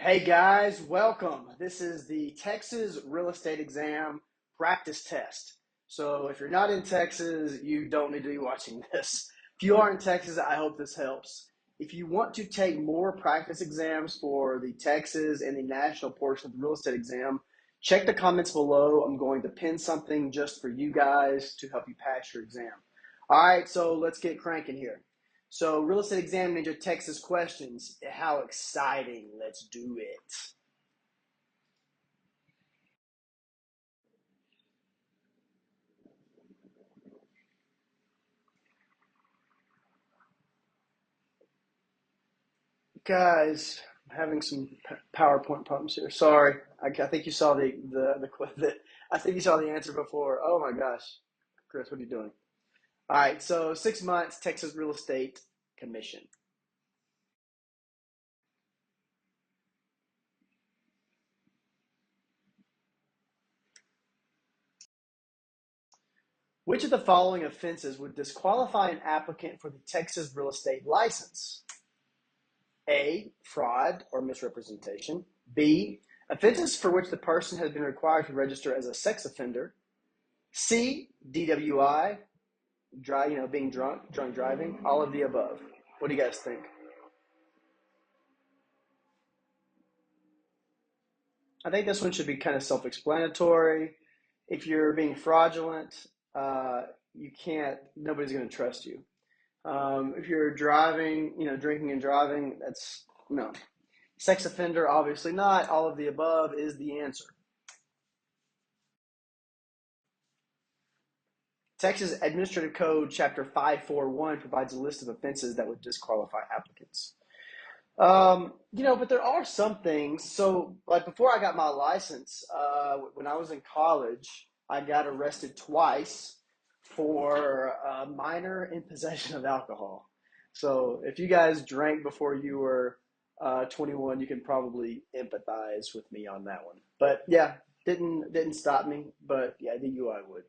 Hey guys, welcome. This is the Texas real estate exam practice test. So if you're not in Texas, you don't need to be watching this. If you are in Texas, I hope this helps. If you want to take more practice exams for the Texas and the national portion of the real estate exam, check the comments below. I'm going to pin something just for you guys to help you pass your exam. All right, so let's get cranking here. So, real estate exam ninja Texas questions. How exciting! Let's do it. Guys, I'm having some PowerPoint problems here. Sorry, I think you saw the I think you saw the answer before. Oh my gosh, Chris, what are you doing? All right, so 6 months Texas Real Estate Commission. Which of the following offenses would disqualify an applicant for the Texas real estate license? A, fraud or misrepresentation. B, offenses for which the person has been required to register as a sex offender. C, DWI, being drunk driving. All of the above. What do you guys think? I think this one should be kind of self-explanatory. If you're being fraudulent, you can't. Nobody's going to trust you. If you're driving, drinking and driving, that's no. Sex offender, obviously not. All of the above is the answer. Texas Administrative Code Chapter 541 provides a list of offenses that would disqualify applicants. But there are some things. So, like before I got my license, when I was in college, I got arrested twice for minor in possession of alcohol. So, if you guys drank before you were 21, you can probably empathize with me on that one. But yeah, didn't stop me. But yeah, DUI would.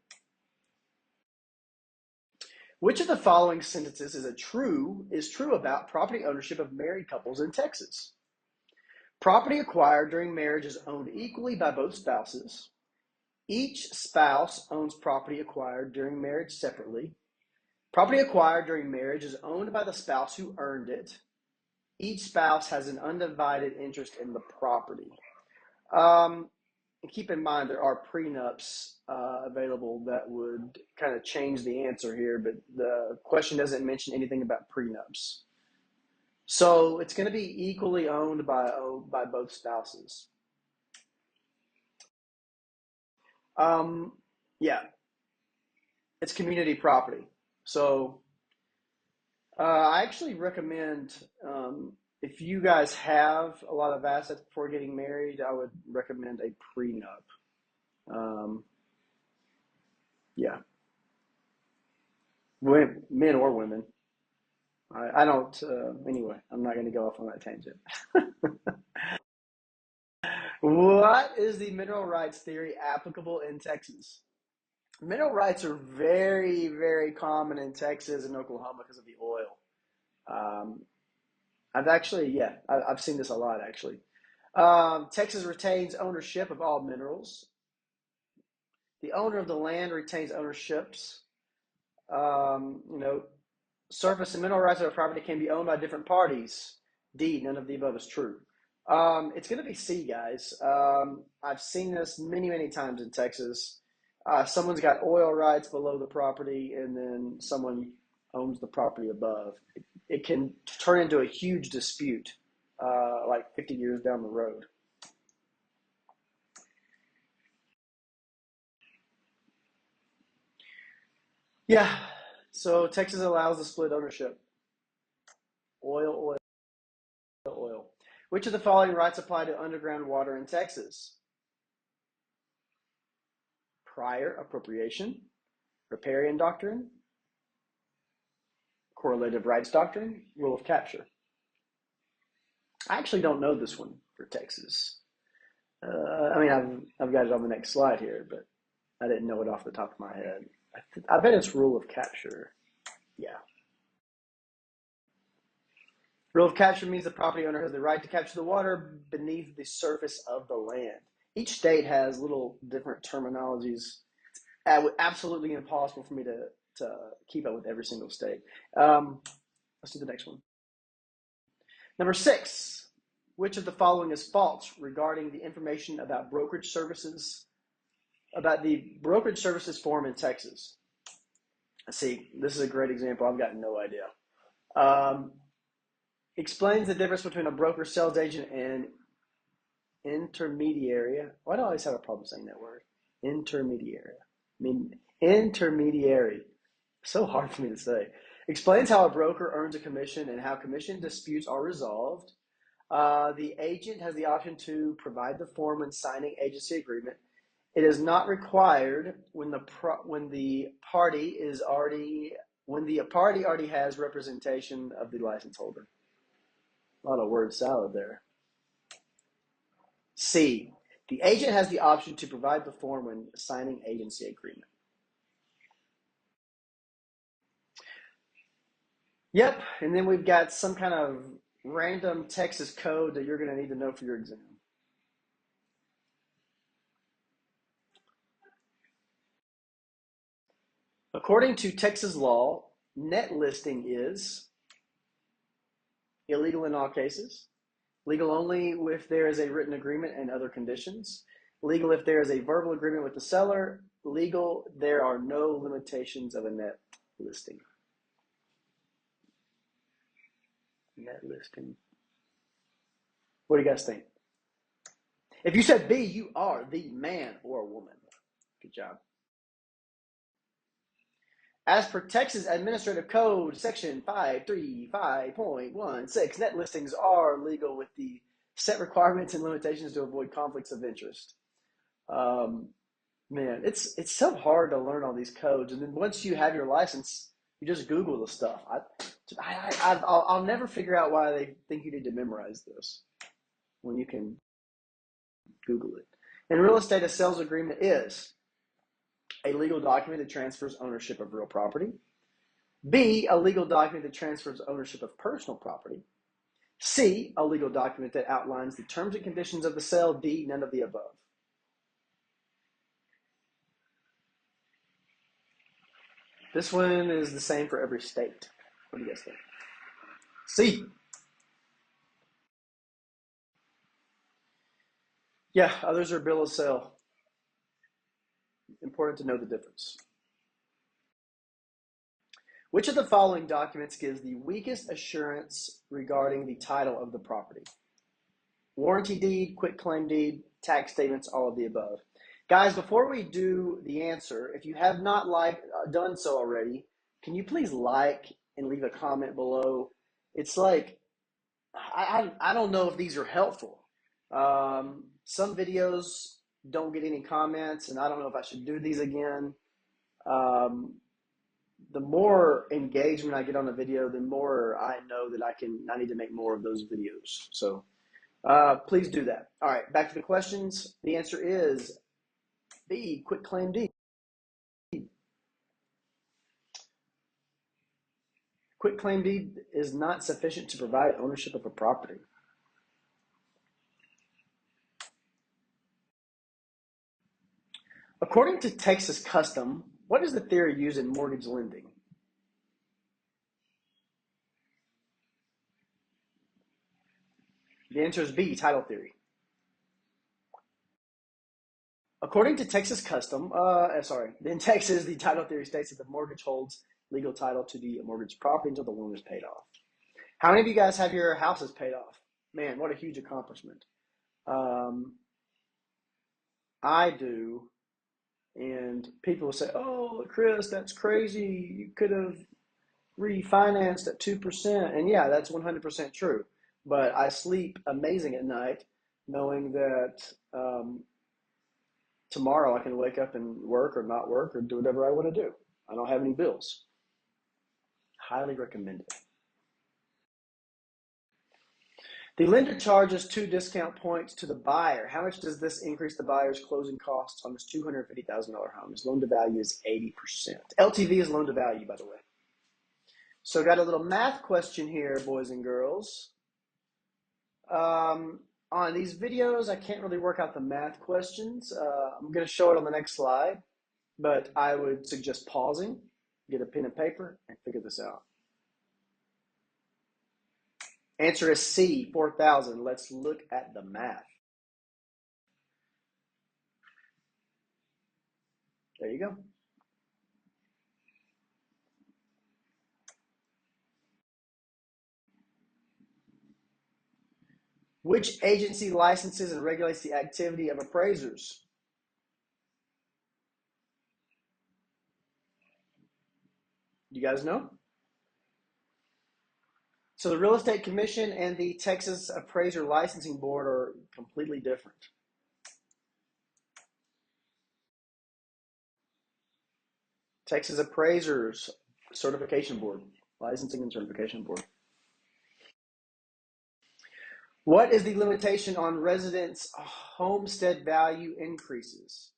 Which of the following sentences is true about property ownership of married couples in Texas? Property acquired during marriage is owned equally by both spouses. Each spouse owns property acquired during marriage separately. Property acquired during marriage is owned by the spouse who earned it. Each spouse has an undivided interest in the property. Um, and keep in mind there are prenups available that would kind of change the answer here, but the question doesn't mention anything about prenups. So it's going to be equally owned by both spouses. Um, yeah, it's community property. So I actually recommend if you guys have a lot of assets before getting married, I would recommend a prenup. Um, yeah, men or women. I don't. Anyway, I'm not going to go off on that tangent. What is the mineral rights theory applicable in Texas? Mineral rights are very, very common in Texas and Oklahoma because of the oil. Um, I've seen this a lot actually. Texas retains ownership of all minerals. The owner of the land retains ownerships. Um, you know, Surface and mineral rights of a property can be owned by different parties. D, none of the above is true. It's going to be C, guys. I've seen this many, many times in Texas. Someone's got oil rights below the property, and then someone owns the property above. It can turn into a huge dispute, like 50 years down the road. Yeah. So Texas allows the split ownership. Oil, oil, oil. Which of the following rights apply to underground water in Texas? Prior appropriation, riparian doctrine, correlative rights doctrine, rule of capture. I actually don't know this one for Texas. I've got it on the next slide here, but I didn't know it off the top of my head. I bet it's rule of capture. Yeah. Rule of capture means the property owner has the right to capture the water beneath the surface of the land. Each state has little different terminologies. Absolutely impossible for me to keep up with every single state. Let's do the next one. Number 6, which of the following is false regarding the information about brokerage services, about the brokerage services form in Texas? Let's see, this is a great example. I've got no idea. Explains the difference between a broker, sales agent, and intermediary. Why do I always have a problem saying that word? Intermediary. I mean, intermediary. So hard for me to say. Explains how a broker earns a commission and how commission disputes are resolved. The agent has the option to provide the form when signing agency agreement. It is not required when the party already has representation of the license holder. A lot of word salad there. C, the agent has the option to provide the form when signing agency agreement. Yep, and then we've got some kind of random Texas code that you're going to need to know for your exam. According to Texas law, net listing is illegal in all cases, legal only if there is a written agreement and other conditions, legal if there is a verbal agreement with the seller, legal there are no limitations of a net listing. Net listing. What do you guys think? If you said B, you are the man or woman. Good job. As per Texas Administrative Code, Section 535.16, net listings are legal with the set requirements and limitations to avoid conflicts of interest. Man, it's so hard to learn all these codes, and then once you have your license, you just Google the stuff. I'll never figure out why they think you need to memorize this when you can Google it. In real estate, a sales agreement is a legal document that transfers ownership of real property. B, a legal document that transfers ownership of personal property. C, a legal document that outlines the terms and conditions of the sale. D, none of the above. This one is the same for every state. What do you guys think? C. Yeah, others are bill of sale. Important to know the difference. Which of the following documents gives the weakest assurance regarding the title of the property? Warranty deed, quitclaim deed, tax statements, all of the above. Guys, before we do the answer, if you have not done so already, can you please like and leave a comment below? It's like, I don't know if these are helpful. Some videos don't get any comments, and I don't know if I should do these again. The more engagement I get on a video, the more I know that I need to make more of those videos. So please do that. All right, back to the questions. The answer is B, quitclaim deed. Quitclaim deed is not sufficient to provide ownership of a property. According to Texas custom, what is the theory used in mortgage lending? The answer is B, title theory. According to Texas custom, in Texas, the title theory states that the mortgage holds legal title to the mortgage property until the loan is paid off. How many of you guys have your houses paid off? Man, what a huge accomplishment. I do. And people will say, oh, Chris, that's crazy. You could have refinanced at 2%. And yeah, that's 100% true. But I sleep amazing at night knowing that tomorrow I can wake up and work or not work or do whatever I want to do. I don't have any bills. Highly recommend it. The lender charges 2 discount points to the buyer. How much does this increase the buyer's closing costs on this $250,000 home? His loan to value is 80%. LTV is loan to value, by the way. So got a little math question here, boys and girls. On these videos, I can't really work out the math questions. I'm going to show it on the next slide, but I would suggest pausing, get a pen and paper, and figure this out. Answer is C, 4,000. Let's look at the math. There you go. Which agency licenses and regulates the activity of appraisers? You guys know? So the Real Estate Commission and the Texas Appraiser Licensing Board are completely different. Texas Appraisers Certification Board, Licensing and Certification Board. What is the limitation on residents' homestead value increases?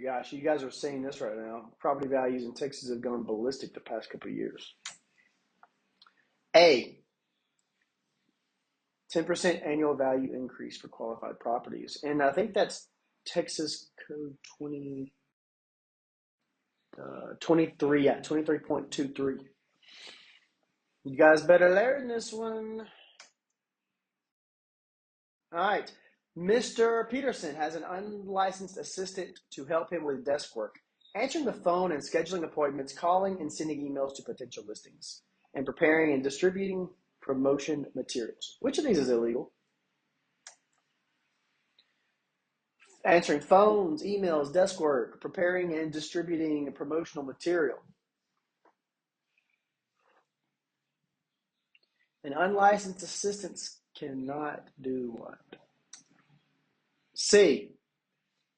Gosh, you guys are seeing this right now. Property values in Texas have gone ballistic the past couple of years. A, 10% annual value increase for qualified properties. And I think that's Texas Code 23, yeah, 23.23. You guys better learn this one. All right. Mr. Peterson has an unlicensed assistant to help him with desk work, answering the phone and scheduling appointments, calling and sending emails to potential listings, and preparing and distributing promotion materials. Which of these is illegal? Answering phones, emails, desk work, preparing and distributing promotional material. An unlicensed assistant cannot do what? C.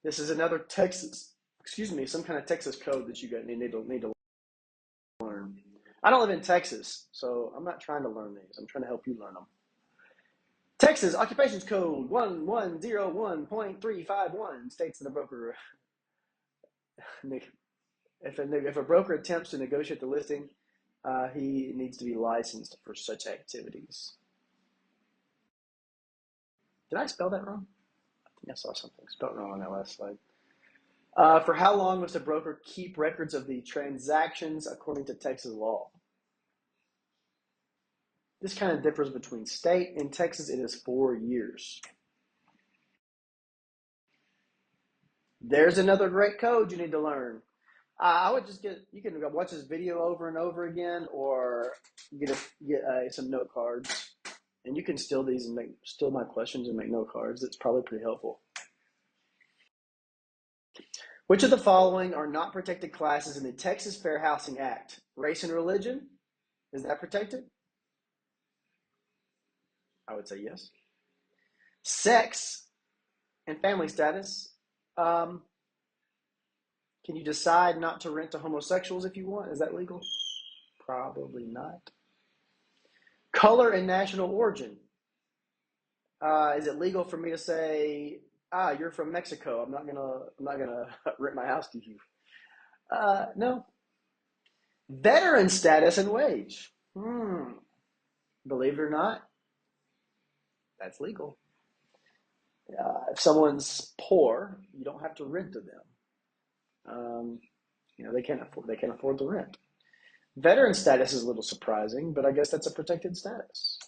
This is another some kind of Texas code that you guys need to learn. I don't live in Texas, so I'm not trying to learn these. I'm trying to help you learn them. Texas Occupations Code 1101.351 states that a broker, if a broker attempts to negotiate the listing, he needs to be licensed for such activities. Did I spell that wrong? I think I saw something spelled wrong on that last slide. For how long must a broker keep records of the transactions according to Texas law? This kind of differs between state. In Texas, it is 4 years. There's another great code you need to learn. I would just you can watch this video over and over again, or get some note cards, and you can steal these and steal my questions and make note cards. It's probably pretty helpful. Which of the following are not protected classes in the Texas Fair Housing Act? Race and religion, is that protected? I would say yes. Sex and family status. Can you decide not to rent to homosexuals if you want? Is that legal? Probably not. Color and national origin. Is it legal for me to say, you're from Mexico? I'm not gonna rent my house to you. No. Veteran status and wage. Believe it or not, that's legal. If someone's poor, you don't have to rent to them. They can't afford the rent. Veteran status is a little surprising, but I guess that's a protected status.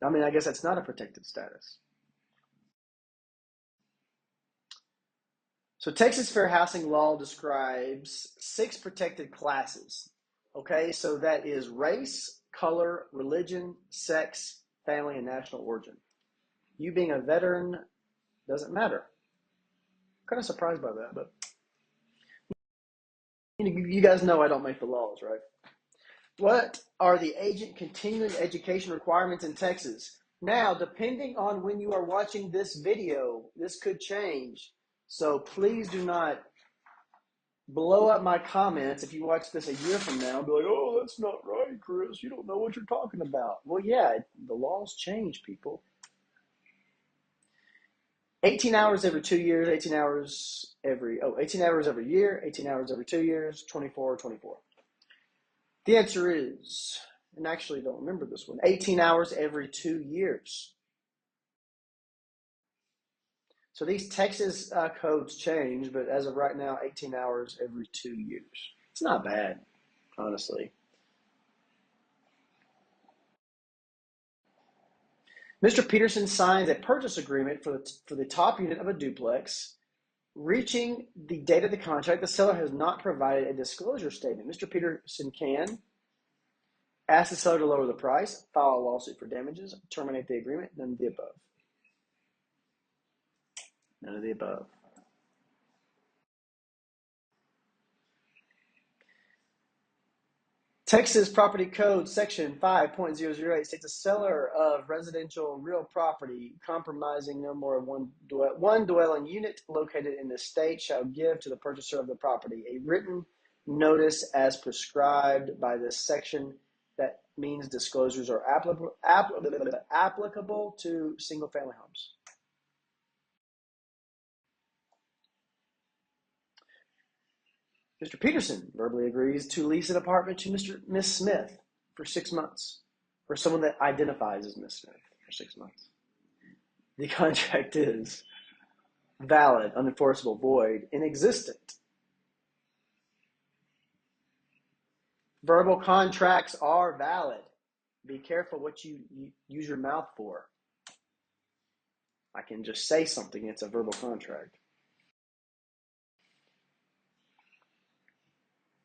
I guess that's not a protected status. So Texas Fair Housing Law describes 6 protected classes. Okay, so that is race, color, religion, sex, family, and national origin. You being a veteran doesn't matter. I'm kind of surprised by that, but you guys know I don't make the laws, right? What are the agent continuing education requirements in Texas? Now, depending on when you are watching this video, this could change. So please do not blow up my comments if you watch this a year from now and be like, oh, that's not right, Chris. You don't know what you're talking about. Well, yeah, the laws change, people. 18 hours every 2 years, 18 hours every year, 18 hours every 2 years, 24, 24. The answer is, and actually don't remember this one, 18 hours every 2 years. So these Texas codes change, but as of right now, 18 hours every 2 years. It's not bad, honestly. Mr. Peterson signs a purchase agreement for the top unit of a duplex. Reaching the date of the contract, the seller has not provided a disclosure statement. Mr. Peterson can ask the seller to lower the price, file a lawsuit for damages, terminate the agreement, none of the above. None of the above. Texas Property Code Section 5.008 states a seller of residential real property comprising no more than one dwelling unit located in the state shall give to the purchaser of the property a written notice as prescribed by this section. That means disclosures are applicable to single-family homes. Mr. Peterson verbally agrees to lease an apartment to Miss Smith for 6 months, for someone that identifies as Miss Smith for 6 months. The contract is valid, unenforceable, void, inexistent. Verbal contracts are valid. Be careful what you use your mouth for. I can just say something, it's a verbal contract.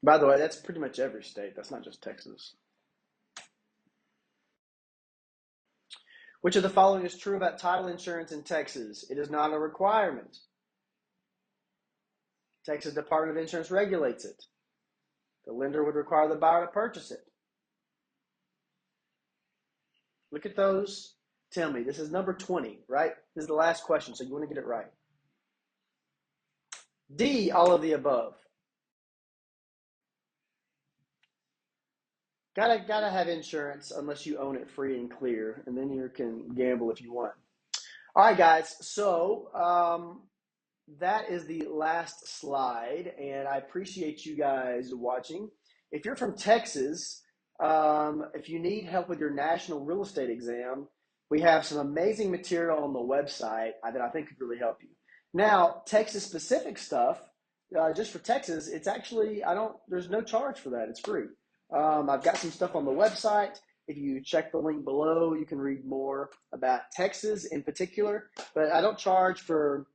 By the way, that's pretty much every state. That's not just Texas. Which of the following is true about title insurance in Texas? It is not a requirement. Texas Department of Insurance regulates it. The lender would require the buyer to purchase it. Look at those. Tell me, this is number 20, right? This is the last question, so you want to get it right. D, all of the above. Gotta have insurance unless you own it free and clear, and then you can gamble if you want. All right, guys. So that is the last slide, and I appreciate you guys watching. If you're from Texas, if you need help with your national real estate exam, we have some amazing material on the website that I think could really help you. Now, Texas specific stuff, just for Texas, it's actually, there's no charge for that. It's free. I've got some stuff on the website. If you check the link below, you can read more about Texas in particular, but I don't charge for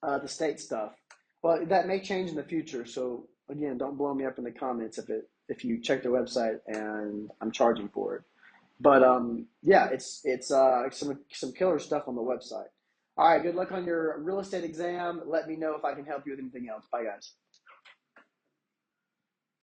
the state stuff. Well, that may change in the future. So again, don't blow me up in the comments if you check the website and I'm charging for it. But yeah, it's some killer stuff on the website. All right, good luck on your real estate exam. Let me know if I can help you with anything else. Bye, guys.